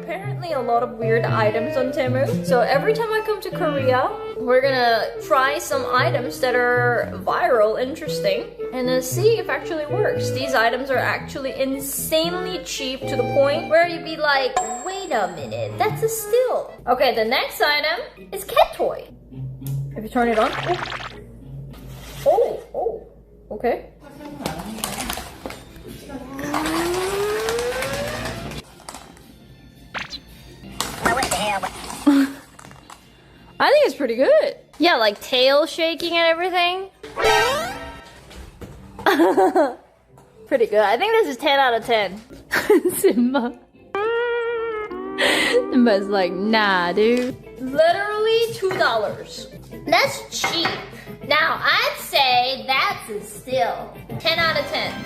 apparently a lot of weird items on Temu. So every time I come to Korea, we're gonna try some items that are viral, interesting, and then see if it actually works. These items are actually insanely cheap to the point where you'd be like, wait a minute, that's a steal. Okay, the next item is cat toy. If you turn it on, oh, okay. I think it's pretty good. Yeah, like tail shaking and everything. Pretty good. I think this is 10 out of 10. Simba. Simba's like, nah, dude. Literally $2. That's cheap. Now, I'd say that's a steal. 10 out of 10.